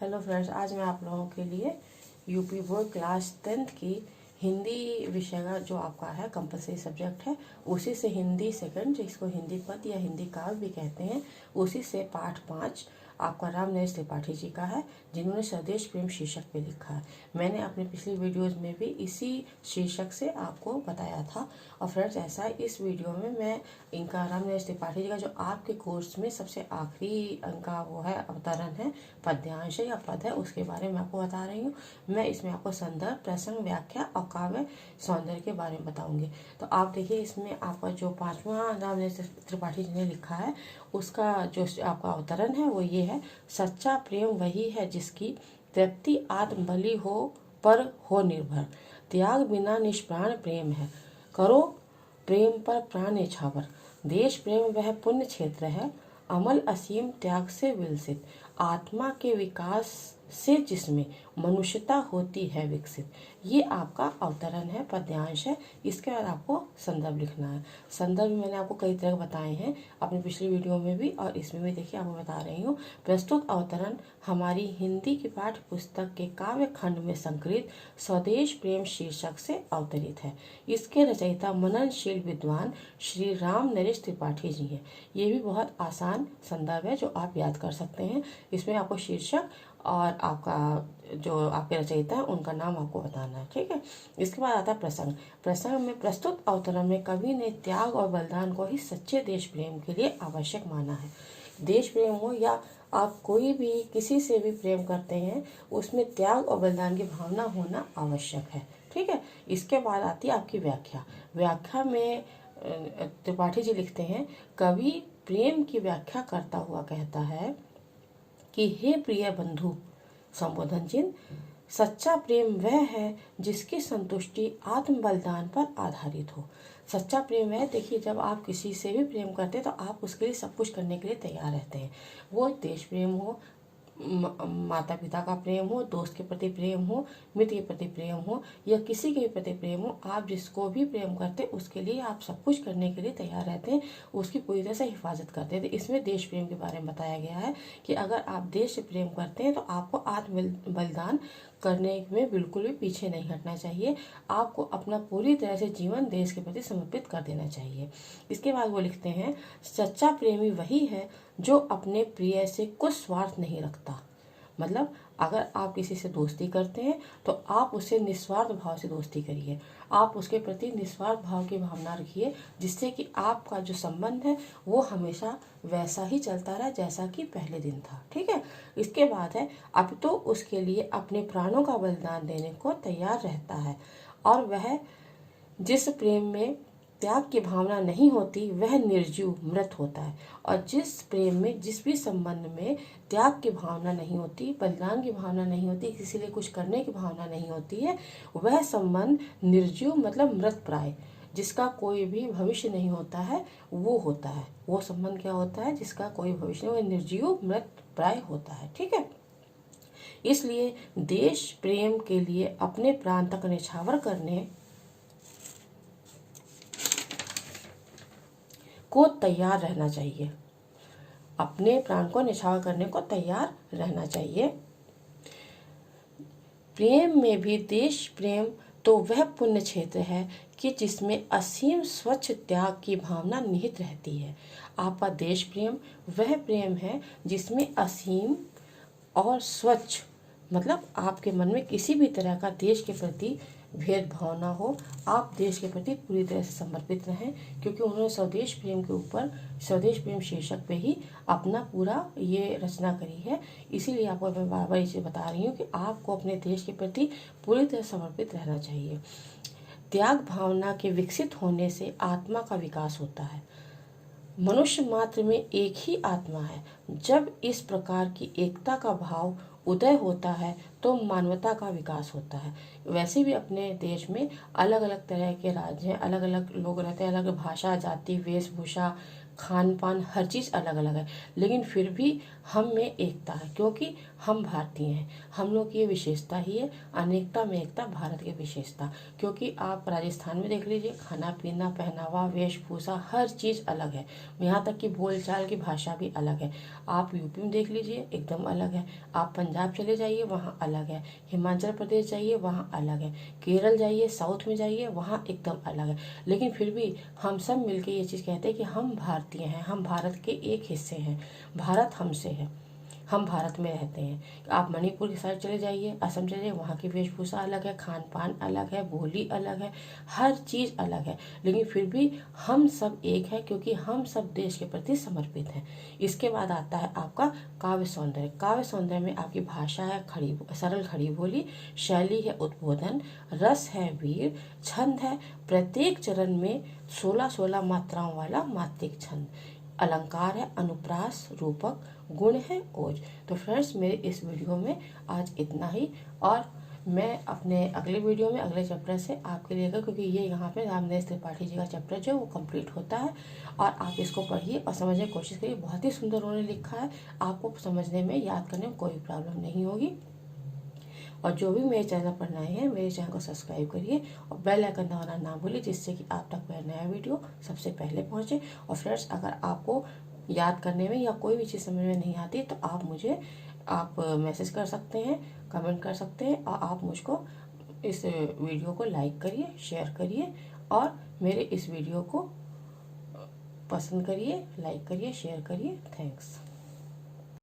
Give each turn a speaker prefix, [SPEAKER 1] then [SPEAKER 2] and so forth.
[SPEAKER 1] Hello friends, आज मैं आप लोगों के लिए यूपी बोर्ड क्लास 10th की हिंदी विषय का जो आपका है कंपलसरी सब्जेक्ट है, उसी से हिंदी सेकंड, जिसको हिंदी पद या हिंदी काव्य भी कहते हैं, उसी से पाठ 5 आपका राम नरेश त्रिपाठी जी का है, जिन्होंने स्वदेश प्रेम शीर्षक पे लिखा है। मैंने अपनी पिछली वीडियोस में भी इसी शीर्षक से आपको बताया था। और फ्रेंड्स, ऐसा है इस वीडियो में मैं इनका राम नरेश त्रिपाठी जी का जो आपके कोर्स में सबसे आखिरी इनका वो है अवतरण है, पद्यांश या पद है, उसके बारे में आपको बता रही हूँ। मैं इसमें आपको संदर्भ, प्रसंग, व्याख्या और काव्य सौंदर्य के बारे में बताऊंगी। तो आप देखिए, इसमें आपका जो 5वां राम नरेश त्रिपाठी जी ने लिखा है, उसका जो आपका अवतरण है वो ये है। सच्चा प्रेम वही है जिसकी तृप्ति आत्मबलि हो पर हो निर्भर, त्याग बिना निष्प्राण प्रेम है, करो प्रेम पर प्राण न्यौछावर, देश प्रेम वह पुण्य क्षेत्र है, अमल असीम त्याग से विलसित, आत्मा के विकास से जिसमें मनुष्यता होती है विकसित। ये आपका अवतरण है, पद्यांश है। इसके बाद आपको संदर्भ लिखना है। संदर्भ मैंने आपको कई तरह बताए हैं अपनी पिछली वीडियो में भी, और इसमें भी देखिए आपको बता रही हूँ। प्रस्तुत अवतरण हमारी हिंदी की पाठ्य पुस्तक के काव्य खंड में संकलित स्वदेश प्रेम शीर्षक से अवतरित है। इसके रचयिता मननशील विद्वान श्री राम नरेश त्रिपाठी जी हैं। ये भी बहुत आसान संदर्भ है जो आप याद कर सकते हैं। इसमें आपको शीर्षक और आपका जो आपके रचयिता है उनका नाम आपको बताना है, ठीक है। इसके बाद आता है प्रसंग। प्रसंग में प्रस्तुत अवतरण में कवि ने त्याग और बलिदान को ही सच्चे देश प्रेम के लिए आवश्यक माना है। देश प्रेम हो या आप कोई भी किसी से भी प्रेम करते हैं, उसमें त्याग और बलिदान की भावना होना आवश्यक है, ठीक है। इसके बाद आती है आपकी व्याख्या। व्याख्या में त्रिपाठी जी लिखते हैं, कवि प्रेम की व्याख्या करता हुआ कहता है कि हे प्रिय बंधु, संबोधन चिन्ह, सच्चा प्रेम वह है जिसकी संतुष्टि आत्म बलिदान पर आधारित हो। सच्चा प्रेम है, देखिए, जब आप किसी से भी प्रेम करते हैं तो आप उसके लिए सब कुछ करने के लिए तैयार रहते हैं। वो देश प्रेम हो, माता पिता का प्रेम हो, दोस्त के प्रति प्रेम हो, मित्र के प्रति प्रेम हो, या किसी के भी प्रति प्रेम हो, आप जिसको भी प्रेम करते हैं उसके लिए आप सब कुछ करने के लिए तैयार रहते हैं, उसकी पूरी तरह से हिफाजत करते हैं। तो इसमें देश प्रेम के बारे में बताया गया है कि अगर आप देश से प्रेम करते हैं तो आपको आत्म बलिदान करने में बिल्कुल भी पीछे नहीं हटना चाहिए। आपको अपना पूरी तरह से जीवन देश के प्रति समर्पित कर देना चाहिए। इसके बाद वो लिखते हैं, सच्चा प्रेमी वही है जो अपने प्रिय से कुछ स्वार्थ नहीं रखता। मतलब अगर आप किसी से दोस्ती करते हैं तो आप उससे निस्वार्थ भाव से दोस्ती करिए। आप उसके प्रति निस्वार्थ भाव की भावना रखिए, जिससे कि आपका जो संबंध है वो हमेशा वैसा ही चलता रहे जैसा कि पहले दिन था, ठीक है। इसके बाद है, अब तो उसके लिए अपने प्राणों का बलिदान देने को तैयार रहता है, और वह जिस प्रेम में त्याग की भावना नहीं होती वह निर्जीव मृत होता है। और जिस प्रेम में, जिस भी संबंध में त्याग की भावना नहीं होती, बलिदान की भावना नहीं होती, किसी लिए कुछ करने की भावना नहीं होती है, वह संबंध निर्जीव मतलब मृत प्राय, जिसका कोई भी भविष्य नहीं होता है, वो होता है। वो संबंध क्या होता है? जिसका कोई भविष्य नहीं, वह निर्जीव मृत प्राय होता है, ठीक है। इसलिए देश प्रेम के लिए अपने प्राण तक न्यौछावर करने को तैयार रहना चाहिए। अपने प्राण को न्यौछावर करने को तैयार रहना चाहिए। प्रेम में भी देश प्रेम तो वह पुण्य क्षेत्र है कि जिसमें असीम स्वच्छ त्याग की भावना निहित रहती है। आपका देश प्रेम वह प्रेम है जिसमें असीम और स्वच्छ, मतलब आपके मन में किसी भी तरह का देश के प्रति भेदभाव ना हो, आप देश के प्रति पूरी तरह से समर्पित रहें, क्योंकि उन्होंने स्वदेश प्रेम के ऊपर, स्वदेश प्रेम शीर्षक पे ही अपना पूरा ये रचना करी है। इसीलिए आपको मैं बार बार इसे बता रही हूँ कि आपको अपने देश के प्रति पूरी तरह समर्पित रहना चाहिए। त्याग भावना के विकसित होने से आत्मा का विकास होता है। मनुष्य मात्र में एक ही आत्मा है। जब इस प्रकार की एकता का भाव उदय होता है तो मानवता का विकास होता है। वैसे भी अपने देश में अलग अलग तरह के राज्य हैं, अलग अलग लोग रहते हैं, अलग भाषा, जाति, वेशभूषा, खान पान हर चीज़ अलग अलग है, लेकिन फिर भी हम में एकता है क्योंकि हम भारतीय हैं। हम लोग की ये विशेषता ही है, अनेकता में एकता, भारत की विशेषता। क्योंकि आप राजस्थान में देख लीजिए, खाना पीना, पहनावा, वेशभूषा, हर चीज़ अलग है, यहाँ तक कि बोलचाल की भाषा भी अलग है। आप यूपी में देख लीजिए, एकदम अलग है। आप पंजाब चले जाइए, वहाँ अलग है। हिमाचल प्रदेश जाइए, वहाँ अलग है। केरल जाइए, साउथ में जाइए, वहाँ एकदम अलग है। लेकिन फिर भी हम सब मिलके ये चीज़ कहते हैं कि हम भारतीय हैं, हम भारत के एक हिस्से हैं, भारत हमसे है, हम भारत में रहते हैं। आप मणिपुर की साइड चले जाइए, असम चले जाइए, वहाँ की वेशभूषा अलग है, खान पान अलग है, बोली अलग है, हर चीज़ अलग है, लेकिन फिर भी हम सब एक है क्योंकि हम सब देश के प्रति समर्पित हैं। इसके बाद आता है आपका काव्य सौंदर्य। काव्य सौंदर्य में आपकी भाषा है खड़ी, सरल खड़ी बोली, शैली है उद्बोधन, रस है वीर, छंद है प्रत्येक चरण में 16-16 मात्राओं वाला मात्रिक छंद, अलंकार है अनुप्रास रूपक, गुण है ओज। तो फ्रेंड्स, मेरे इस वीडियो में आज इतना ही, और मैं अपने अगले वीडियो में अगले चैप्टर से आपके लिए, क्योंकि ये यहाँ पे रामदेव त्रिपाठी जी का चैप्टर जो वो कंप्लीट होता है, और आप इसको पढ़िए और समझने की कोशिश करिए। बहुत ही सुंदर उन्होंने लिखा है, आपको समझने में, याद करने में कोई प्रॉब्लम नहीं होगी। और जो भी मेरे चैनल पर नए हैं, मेरे चैनल को सब्सक्राइब करिए और बेल आइकन दबाना ना भूलिए, जिससे कि आप तक मेरा नया वीडियो सबसे पहले पहुंचे। और फ्रेंड्स, अगर आपको याद करने में या कोई भी चीज़ समझ में नहीं आती तो आप मैसेज कर सकते हैं, कमेंट कर सकते हैं, और आप मुझको इस वीडियो को लाइक करिए, शेयर करिए, और मेरे इस वीडियो को पसंद करिए, लाइक करिए, शेयर करिए। थैंक्स।